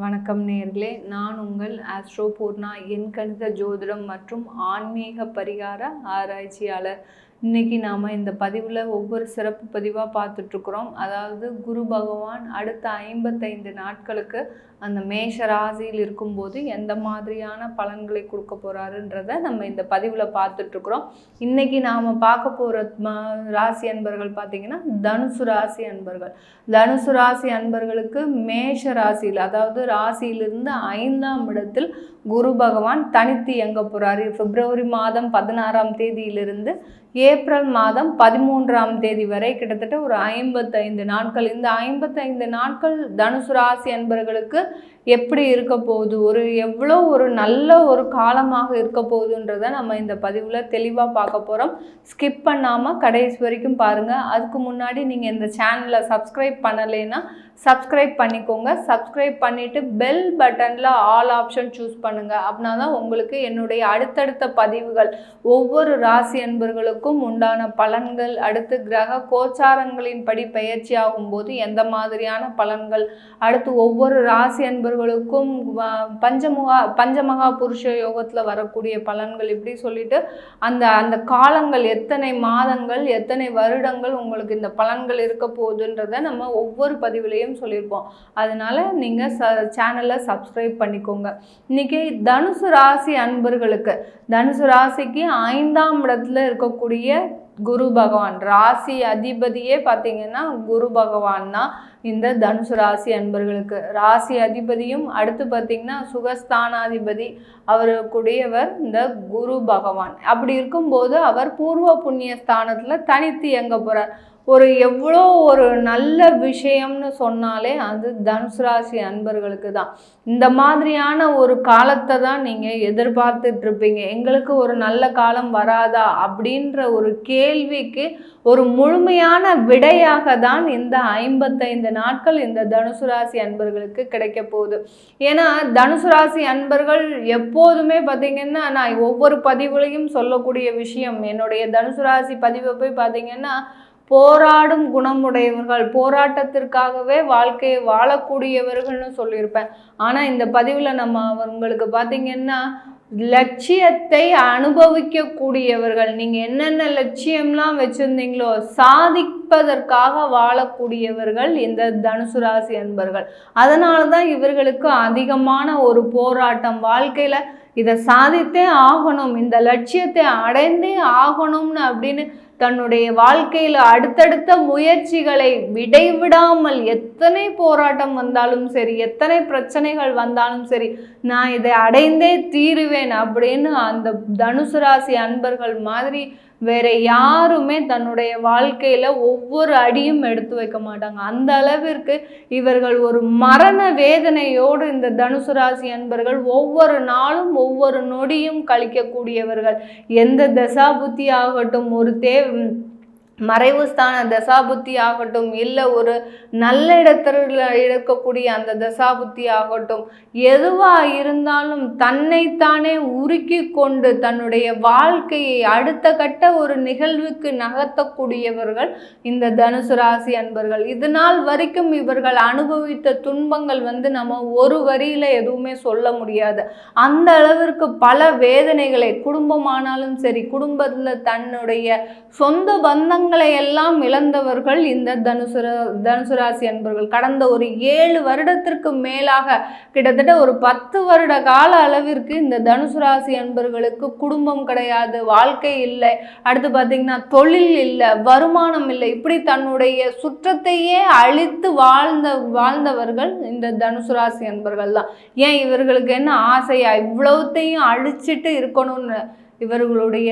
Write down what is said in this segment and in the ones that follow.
வணக்கம் நேயர்களே, நான் உங்கள் ஆஸ்ட்ரோ பூர்ணா எண்கணித ஜோதிடம் மற்றும் ஆன்மீக பரிகார ஆராய்ச்சியாளர். இன்னைக்கு நாம் இந்த பதிவில் ஒவ்வொரு சிறப்பு பதிவாக பார்த்துட்ருக்குறோம். அதாவது குரு பகவான் அடுத்த 55 நாட்களுக்கு அந்த மேஷ ராசியில் இருக்கும்போது எந்த மாதிரியான பலன்களை கொடுக்க போகிறாருன்றதை நம்ம இந்த பதிவில் பார்த்துட்ருக்குறோம். இன்றைக்கி நாம் பார்க்க போகிற ராசி அன்பர்கள் பார்த்திங்கன்னா தனுசு ராசி அன்பர்கள். தனுசு ராசி அன்பர்களுக்கு மேஷ ராசியில், அதாவது ராசியிலிருந்து 5ஆம் இடத்தில் குரு பகவான் தனித்து இயங்க போகிறாரு. பிப்ரவரி மாதம் 16ஆம் தேதியிலிருந்து ஏப்ரல் மாதம் 13ஆம் தேதி வரை கிட்டத்தட்ட ஒரு 55 நாட்கள். இந்த 55 நாட்கள் தனுசு ராசி அன்பர்களுக்கு எப்படி இருக்க போகுது, எவ்வளோ ஒரு நல்ல ஒரு காலமாக இருக்க போகுதுன்றதை நம்ம இந்த பதிவில் தெளிவாக பார்க்க போகிறோம். ஸ்கிப் பண்ணாமல் கடைசி வரைக்கும் பாருங்கள். அதுக்கு முன்னாடி நீங்கள் இந்த சேனலை சப்ஸ்கிரைப் பண்ணலைன்னா சப்ஸ்கிரைப் பண்ணிக்கோங்க. சப்ஸ்கிரைப் பண்ணிவிட்டு பெல் பட்டனில் ஆல் ஆப்ஷன் சூஸ் பண்ணுங்கள். அப்படின்னா தான் உங்களுக்கு என்னுடைய அடுத்தடுத்த பதிவுகள் ஒவ்வொரு ராசி அன்பர்களுக்கும் உண்டான பலன்கள், அடுத்து கிரக கோச்சாரங்களின் படி பயிற்சி ஆகும்போது எந்த மாதிரியான பலன்கள், அடுத்து ஒவ்வொரு ராசி அன்பர்களுக்கும் பஞ்சமகா புருஷ யோகத்தில் வரக்கூடிய பலன்கள், இப்படி சொல்லிட்டு அந்த காலங்கள் எத்தனை மாதங்கள் எத்தனை வருடங்கள் உங்களுக்கு இந்த பலன்கள் இருக்க போகுதுன்றதை நம்ம ஒவ்வொரு பதிவுலையும் சொல்லியிருப்போம். அதனால நீங்கள் சேனலை சப்ஸ்கிரைப் பண்ணிக்கோங்க. இன்னைக்கு தனுசு ராசி அன்பர்களுக்கு, தனுசு ராசிக்கு 5ஆம் இடத்துல இருக்கக்கூடிய குரு பகவான், ராசி அதிபதியே பார்த்தீங்கன்னா குரு பகவான் தான் இந்த தனுசு ராசி அன்பர்களுக்கு. ராசி அதிபதியும் அடுத்து பார்த்தீங்கன்னா சுகஸ்தானாதிபதி, அவருக்குடையவர் இந்த குரு பகவான். அப்படி இருக்கும்போது அவர் பூர்வ புண்ணிய ஸ்தானத்தில் தனித்து இயங்க போகிறார். எவ்வளோ ஒரு நல்ல விஷயம்னு சொன்னாலே அது தனுசு ராசி அன்பர்களுக்கு தான். இந்த மாதிரியான ஒரு காலத்தை தான் நீங்கள் எதிர்பார்த்துட்டு இருப்பீங்க. எங்களுக்கு ஒரு நல்ல காலம் வராதா அப்படின்ற ஒரு கேள்விக்கு ஒரு முழுமையான விடையாக தான் இந்த 55 நாட்கள் இந்த தனுசு ராசி அன்பர்களுக்கு கிடைக்க போகுது. ஏன்னா தனுசு ராசி அன்பர்கள் எப்போதுமே பார்த்தீங்கன்னா, நான் ஒவ்வொரு பதிவுலையும் சொல்லக்கூடிய விஷயம், என்னுடைய தனுசு ராசி பதிவை போய் பார்த்தீங்கன்னா, போராடும் குணமுடையவர்கள், போராட்டத்திற்காகவே வாழ்க்கையை வாழக்கூடியவர்கள்னு சொல்லியிருப்பேன். ஆனால் இந்த பதிவில் நம்ம அவங்களுக்கு பார்த்திங்கன்னா லட்சியத்தை அனுபவிக்கக்கூடியவர்கள், நீங்கள் என்னென்ன லட்சியம்லாம் வச்சுருந்தீங்களோ சாதிப்பதற்காக வாழக்கூடியவர்கள் இந்த தனுசு ராசி அன்பர்கள். அதனால தான் இவர்களுக்கு அதிகமான ஒரு போராட்டம், வாழ்க்கையில் இதை சாதித்தே ஆகணும், இந்த லட்சியத்தை அடைந்தே ஆகணும்னு அப்படின்னு தன்னுடைய வாழ்க்கையில் அடுத்தடுத்த முயற்சிகளை விடைவிடாமல், எத்தனை போராட்டம் வந்தாலும் சரி, எத்தனை பிரச்சனைகள் வந்தாலும் சரி, நான் இதை அடைந்தே தீருவேன் அப்படின்னு அந்த தனுசு ராசி அன்பர்கள் மாதிரி வேற யாருமே தன்னுடைய வாழ்க்கையில் ஒவ்வொரு அடியும் எடுத்து வைக்க மாட்டாங்க. அந்த அளவிற்கு இவர்கள் ஒரு மரண வேதனையோடு இந்த தனுசு ராசி அன்பர்கள் ஒவ்வொரு நாளும் ஒவ்வொரு நொடியும் கழிக்கக்கூடியவர்கள். எந்த தசாபுத்தி ஆகட்டும், ஒரு மறைவு ஸ்தான தசாபுத்தி ஆகட்டும், இல்லை ஒரு நல்ல இடத்துல இருக்கக்கூடிய அந்த தசாபுத்தி ஆகட்டும், எதுவாக இருந்தாலும் தன்னைத்தானே உருக்கி கொண்டு தன்னுடைய வாழ்க்கையை அடுத்த கட்ட ஒரு நிகழ்வுக்கு நகர்த்தக்கூடியவர்கள் இந்த தனுசு ராசி அன்பர்கள். இதனால் வரைக்கும் இவர்கள் அனுபவித்த துன்பங்கள் நம்ம ஒரு வரியில் எதுவுமே சொல்ல முடியாது. அந்த அளவிற்கு பல வேதனைகளை, குடும்பமானாலும் சரி, குடும்பத்தில் தன்னுடைய சொந்த பந்தங்கள் எல்லாம் இழந்தவர்கள் இந்த தனுசு ராசி அன்பர்கள். கடந்த ஒரு 7 வருடத்திற்கு மேலாக, கிட்டத்தட்ட ஒரு 10 வருட கால அளவிற்கு இந்த தனுசு ராசி அன்பர்களுக்கு குடும்பம் கிடையாது, வாழ்க்கை இல்லை, அடுத்து பார்த்தீங்கன்னா தொழில் இல்லை, வருமானம் இல்லை, இப்படி தன்னுடைய சுற்றத்தையே அழித்து வாழ்ந்தவர்கள் இந்த தனுசு ராசி அன்பர்கள் தான். ஏன் இவர்களுக்கு என்ன ஆசையா இவ்வளவுத்தையும் அழிச்சிட்டு இருக்கணும்னு? இவர்களுடைய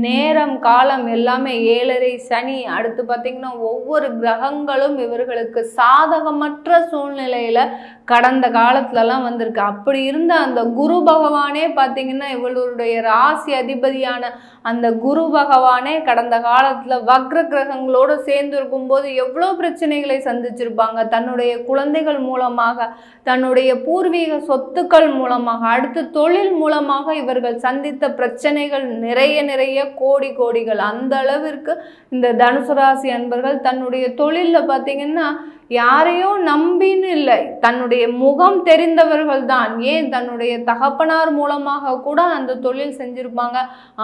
நேரம் காலம் எல்லாமே 7.5 சனி, அடுத்து பார்த்திங்கன்னா ஒவ்வொரு கிரகங்களும் இவர்களுக்கு சாதகமற்ற சூழ்நிலையில் கடந்த காலத்துலலாம் வந்திருக்கு. அப்படி இருந்த அந்த குரு பகவானே பார்த்திங்கன்னா, இவர்களுடைய ராசி அதிபதியான அந்த குரு பகவானே கடந்த காலத்தில் வக்ர கிரகங்களோடு சேர்ந்து இருக்கும்போது எவ்வளோ பிரச்சனைகளை சந்திச்சிருப்பாங்க. தன்னுடைய குழந்தைகள் மூலமாக, தன்னுடைய பூர்வீக சொத்துக்கள் மூலமாக, அடுத்து தொழில் மூலமாக இவர்கள் சந்தித்த பிரச்சனைகள் நிறைய கோடிகள். அந்த அளவிற்கு இந்த தனுசு ராசி அன்பர்கள் தன்னுடைய தொழிலில் பார்த்திங்கன்னா யாரையோ நம்பின்னு இல்லை, தன்னுடைய முகம் தெரிந்தவர்கள் தான். ஏன் தன்னுடைய தகப்பனார் மூலமாக கூட அந்த தொழில் செஞ்சிருப்பாங்க.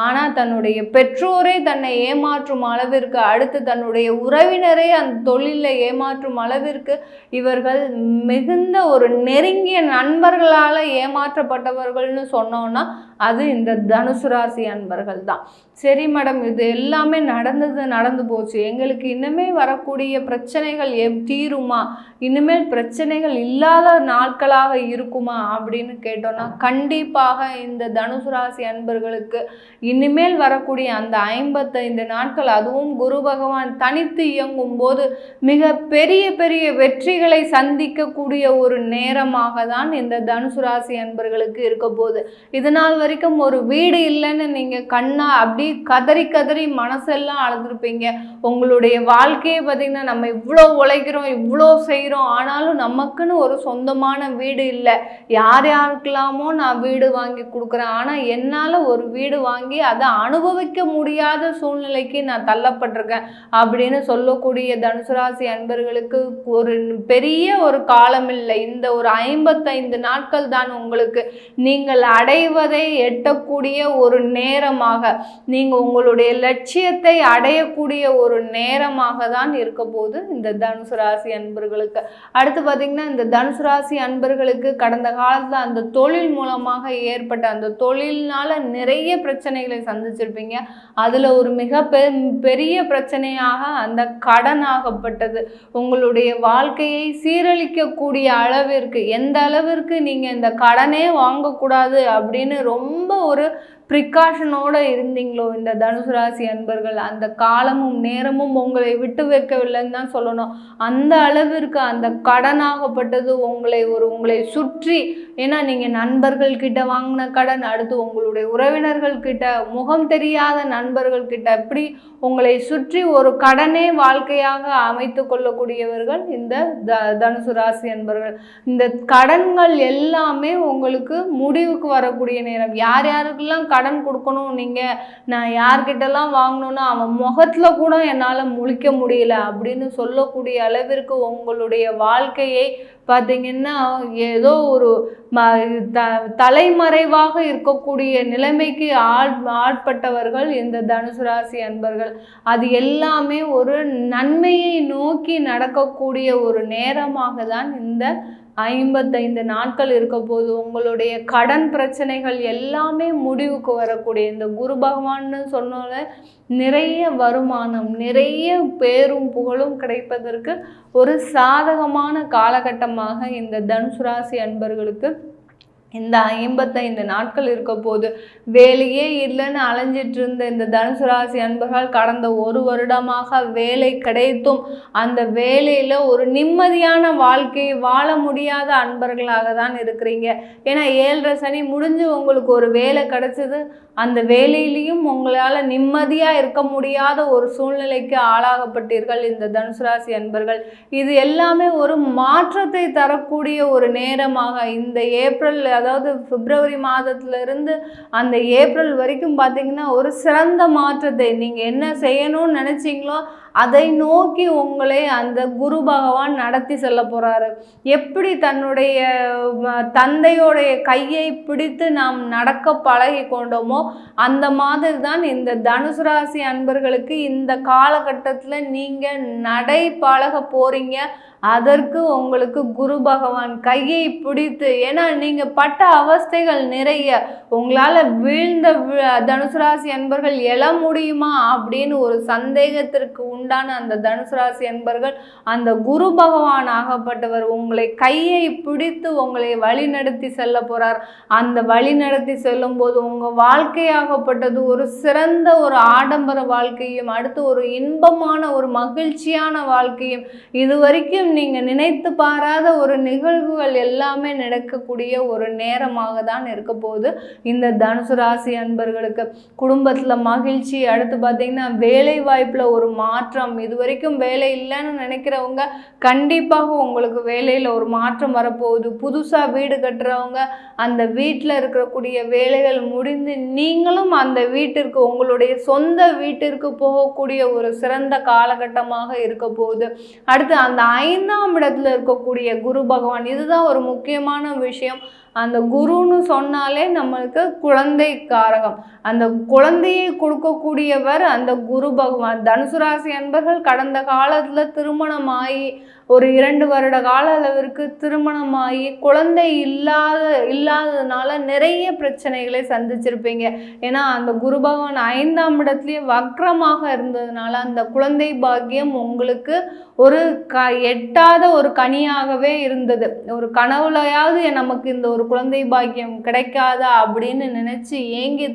ஆனால் தன்னுடைய பெற்றோரே தன்னை ஏமாற்றும் அளவிற்கு, அடுத்து தன்னுடைய உறவினரே அந்த தொழிலில் ஏமாற்றும் அளவிற்கு இவர்கள் மிகுந்த ஒரு நெருங்கிய நண்பர்களால் ஏமாற்றப்பட்டவர்கள்னு சொன்னோன்னா அது இந்த தனுசு ராசி அன்பர்கள் தான். சரி மேடம், இது எல்லாமே நடந்து போச்சு, எங்களுக்கு இனிமே வரக்கூடிய பிரச்சனைகள் தீருமா, இனிமேல் பிரச்சனைகள் இல்லாத நாட்களாக இருக்குமா அப்படின்னு கேட்டோன்னா கண்டிப்பாக இந்த தனுசு ராசி அன்பர்களுக்கு இனிமேல் வரக்கூடிய அந்த 55 நாட்கள், அதுவும் குரு பகவான் தனித்து இயங்கும் போது மிக பெரிய பெரிய வெற்றிகளை சந்திக்கக்கூடிய ஒரு நேரமாக தான் இந்த தனுசு ராசி அன்பர்களுக்கு இருக்க போகுது. இதனால் வரைக்கும் ஒரு வீடு இல்லைன்னு நீங்கள் கண்ணா அப்படி கதறி கதறி மனசெல்லாம் அழுதுருப்பீங்க. உங்களுடைய வாழ்க்கையை பார்த்திங்கன்னா, நம்ம இவ்வளோ உழைக்கிறோம், இவ்வளோ செய்கிறோம், ஆனாலும் நமக்குன்னு ஒரு சொந்தமான வீடு இல்லை. யாருக்கெல்லாமோ நான் வீடு வாங்கி கொடுக்குறேன், ஆனால் என்னால் ஒரு வீடு வாங்கி அதை அனுபவிக்க முடியாத சூழ்நிலைக்கு நான் தள்ளப்பட்டிருக்கேன் அப்படின்னு சொல்லக்கூடிய தனுசு ராசி அன்பர்களுக்கு ஒரு பெரிய ஒரு காலம் இல்லை. இந்த ஒரு 55 நாட்கள் தான் உங்களுக்கு நீங்கள் அடைவதை எட்டக்கூடிய ஒரு நேரமாக, நீங்கள் உங்களுடைய லட்சியத்தை அடையக்கூடிய ஒரு நேரமாக தான் இருக்க போது இந்த தனுசு ராசி அன்பர்களுக்கு. அடுத்து பார்த்தீங்கன்னா, இந்த தனுசு ராசி அன்பர்களுக்கு கடந்த காலத்தில் அந்த தொழில் மூலமாக ஏற்பட்ட அந்த தொழில்னால நிறைய பிரச்சனைகளை சந்திச்சிருப்பீங்க. அதில் ஒரு மிக பெரிய பிரச்சனையாக அந்த கடன் ஆகப்பட்டது உங்களுடைய வாழ்க்கையை சீரழிக்கக்கூடிய அளவிற்கு, எந்த அளவிற்கு நீங்கள் இந்த கடனே வாங்கக்கூடாது அப்படின்னு ரொம்ப ஒரு ப்ரிகாஷனோடு இருந்தீங்களோ இந்த தனுசு ராசி அன்பர்கள், அந்த காலமும் நேரமும் உங்களை விட்டு வைக்கவில்லைன்னு தான் சொல்லணும். அந்த அளவிற்கு அந்த கடனாகப்பட்டது உங்களை சுற்றி, ஏன்னா நீங்கள் நண்பர்கள்கிட்ட வாங்கின கடன், அடுத்து உங்களுடைய உறவினர்கள்கிட்ட, முகம் தெரியாத நண்பர்கள்கிட்ட, இப்படி உங்களை சுற்றி ஒரு கடனே வாழ்க்கையாக அமைத்து கொள்ளக்கூடியவர்கள் இந்த தனுசு ராசி அன்பர்கள். இந்த கடன்கள் எல்லாமே உங்களுக்கு முடிவுக்கு வரக்கூடிய நேரம். யார் யாருக்கெல்லாம் கடன் கொடுக்கணும், நான் யார்கிட்டலாம் வாங்கணும்னா அவன் முகத்தில் கூட என்னால் முழிக்க முடியல அப்படின்னு சொல்லக்கூடிய அளவிற்கு உங்களுடைய வாழ்க்கையை பார்த்தீங்கன்னா ஏதோ ஒரு தலைமறைவாக இருக்கக்கூடிய நிலைமைக்கு ஆட்பட்டவர்கள் இந்த தனுசு ராசி அன்பர்கள். அது எல்லாமே ஒரு நன்மையை நோக்கி நடக்கக்கூடிய ஒரு நேரமாக தான் இந்த 55 நாட்கள் இருக்க போது. உங்களுடைய கடன் பிரச்சனைகள் எல்லாமே முடிவுக்கு வரக்கூடிய இந்த குரு பகவான்னு சொன்னால நிறைய வருமானம், நிறைய பேரும் புகழும் கிடைப்பதற்கு ஒரு சாதகமான காலகட்டமாக இந்த தனுசு ராசி அன்பர்களுக்கு இந்த 55 நாட்கள் இருக்க போது. வேலையே இல்லைன்னு அலைஞ்சிட்டு இருந்த இந்த தனுசு ராசி அன்பர்கள் கடந்த 1 வருடமாக வேலை கிடைத்தும் அந்த வேலையில் ஒரு நிம்மதியான வாழ்க்கையை வாழ முடியாத அன்பர்களாக தான் இருக்கிறீங்க. ஏன்னா 7.5 சனி முடிஞ்சு உங்களுக்கு ஒரு வேலை கிடைச்சது, அந்த வேலையிலையும் உங்களால் நிம்மதியாக இருக்க முடியாத ஒரு சூழ்நிலைக்கு ஆளாகப்பட்டீர்கள் இந்த தனுசு ராசி அன்பர்கள். இது எல்லாமே ஒரு மாற்றத்தை தரக்கூடிய ஒரு நேரமாக இந்த ஏப்ரல், அதாவது பிப்ரவரி மாதத்திலிருந்து அந்த ஏப்ரல் வரைக்கும் பார்த்தீங்கன்னா ஒரு சிறந்த மாற்றத்தை நீங்கள் என்ன செய்யணும்னு நினச்சிங்களோ அதை நோக்கி உங்களை அந்த குரு பகவான் நடத்தி செல்ல போகிறாரு. எப்படி தன்னுடைய தந்தையோடைய கையை பிடித்து நாம் நடக்க பழகி கொண்டோமோ அந்த மாதிரி தான் இந்த தனுசு ராசி அன்பர்களுக்கு இந்த காலகட்டத்தில் நீங்கள் நடை பழக போகிறீங்க. அதற்கு உங்களுக்கு குரு பகவான் கையை பிடித்து, ஏன்னா நீங்கள் பட்ட அவஸ்தைகள் நிறைய, உங்களால் வீழ்ந்த தனுசு ராசி அன்பர்கள் எழ முடியுமா அப்படின்னு ஒரு சந்தேகத்திற்கு உண்டான அந்த தனுசு ராசி அன்பர்கள் அந்த குரு பகவான் ஆகப்பட்டவர் உங்களை கையை பிடித்து உங்களை வழி நடத்தி செல்ல போகிறார். அந்த வழி நடத்தி செல்லும் போது உங்கள் வாழ்க்கையாகப்பட்டது ஒரு சிறந்த ஒரு ஆடம்பர வாழ்க்கையும், அடுத்து ஒரு இன்பமான ஒரு மகிழ்ச்சியான வாழ்க்கையும், இதுவரைக்கும் நீங்கள் நினைத்து பாராத ஒரு நிகழ்வுகள் எல்லாமே நடக்கக்கூடிய ஒரு நேரமாக தான் இருக்க போகுது இந்த தனுசு ராசி அன்பர்களுக்கு. குடும்பத்தில் மகிழ்ச்சி, அடுத்து பார்த்தீங்கன்னா வேலை வாய்ப்பில் ஒரு மாற்றம். இது வரைக்கும் வேலை இல்லைன்னு நினைக்கிறவங்க கண்டிப்பாக உங்களுக்கு வேலையில் ஒரு மாற்றம் வரப்போகுது. புதுசாக வீடு கட்டுறவங்க அந்த வீட்டில் இருக்கக்கூடிய வேலைகள் முடிந்து நீங்களும் அந்த வீட்டிற்கு, உங்களுடைய சொந்த வீட்டிற்கு போகக்கூடிய ஒரு சிறந்த காலகட்டமாக இருக்க போகுது. அடுத்து அந்த 5ஆம் இடத்துல இருக்கக்கூடிய குரு பகவான், இதுதான் ஒரு முக்கியமான விஷயம். அந்த குருன்னு சொன்னாலே நம்மளுக்கு குழந்தை காரகம். அந்த குழந்தையை கொடுக்கக்கூடியவர் அந்த குரு பகவான். தனுசு ராசி அன்பர்கள் கடந்த காலத்துல திருமணமாகி ஒரு 2 வருட கால அளவிற்கு திருமணமாகி குழந்தை இல்லாததுனால நிறைய பிரச்சனைகளை சந்திச்சிருப்பீங்க. ஏன்னா அந்த குரு பகவான் 5ஆம் இடத்துலயே வக்ரமாக இருந்ததுனால அந்த குழந்தை பாக்கியம் உங்களுக்கு ஒரு எட்டாத ஒரு கனியாகவே இருந்தது. ஒரு கனவுலையாவது நமக்கு இந்த ஒரு குழந்தை பாக்கியம் கிடைக்காதா அப்படின்னு நினைச்சு ஏங்கி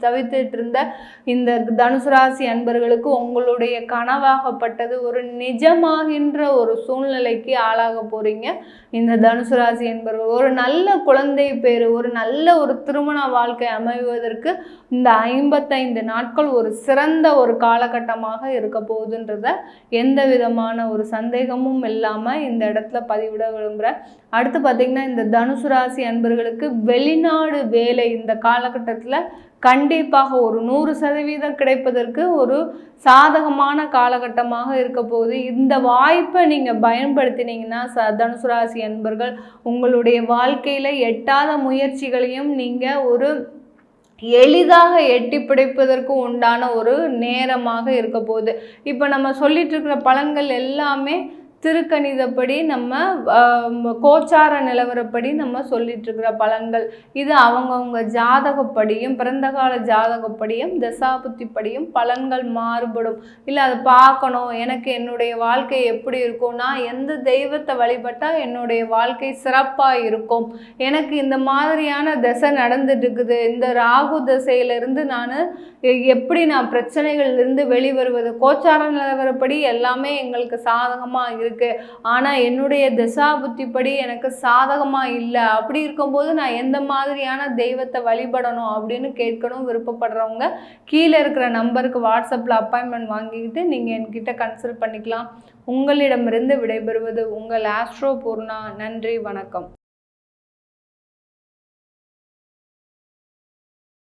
தவித்துட்டு இருந்த இந்த தனுசு ராசி அன்பர்களுக்கு உங்களுடைய கனவாகப்பட்டது ஒரு நிஜமாகின்ற ஒரு சூழ்நிலைக்கு ஆளாக போறீங்க. இந்த தனுசு ராசி என்பவர்கள் ஒரு நல்ல குழந்தை பேரு, ஒரு நல்ல ஒரு திருமண வாழ்க்கை அமைவதற்கு இந்த 55 நாட்கள் ஒரு சிறந்த ஒரு காலகட்டமாக இருக்க போகுதுன்றத எந்த விதமான ஒரு சந்தேகமும் இல்லாம இந்த இடத்துல பதிவிட விரும்புகிறேன். அடுத்து பார்த்தீங்கன்னா, இந்த தனுசு ராசி அன்பர்களுக்கு வெளிநாடு வேலை இந்த காலகட்டத்தில் கண்டிப்பாக ஒரு 100% கிடைப்பதற்கு ஒரு சாதகமான காலகட்டமாக இருக்க போகுது. இந்த வாய்ப்பை நீங்கள் பயன்படுத்தினீங்கன்னா தனுசு ராசி அன்பர்கள் உங்களுடைய வாழ்க்கையில் எட்டாத முயற்சிகளையும் நீங்கள் ஒரு எளிதாக எட்டி பிடிப்பதற்கு உண்டான ஒரு நேரமாக இருக்க போகுது. இப்போ நம்ம சொல்லிட்டு இருக்கிற பலன்கள் எல்லாமே திருக்கணிதப்படி நம்ம கோச்சார நிலவரப்படி நம்ம சொல்லிட்டு இருக்கிற பலன்கள். இது அவங்கவுங்க ஜாதகப்படியும் பிறந்த கால ஜாதகப்படியும் தசாபுத்திப்படியும் பலன்கள் மாறுபடும். இல்லை அதை பார்க்கணும், எனக்கு என்னுடைய வாழ்க்கை எப்படி இருக்கும், நான் எந்த தெய்வத்தை வழிபட்டால் என்னுடைய வாழ்க்கை சிறப்பாக இருக்கும், எனக்கு இந்த மாதிரியான தசை நடந்துட்டு இருக்குது, இந்த ராகு தசையிலிருந்து நான் எப்படி நான் பிரச்சனைகள்லேருந்து வெளிவருவது, கோச்சார நிலவரப்படி எல்லாமே எங்களுக்கு சாதகமாக இருக்கு, ஆனால் என்னுடைய தசா புத்திப்படி எனக்கு சாதகமாக இல்லை, அப்படி இருக்கும்போது நான் எந்த மாதிரியான தெய்வத்தை வழிபடணும் அப்படின்னு கேட்கணும் விருப்பப்படுறவங்க கீழே இருக்கிற நம்பருக்கு வாட்ஸ்அப்பில் அப்பாயின்மெண்ட் வாங்கிக்கிட்டு நீங்கள் என்கிட்ட கன்சல்ட் பண்ணிக்கலாம். உங்களிடமிருந்து விடைபெறுவது உங்கள் ஆஸ்ட்ரோ பூர்ணா. நன்றி, வணக்கம்.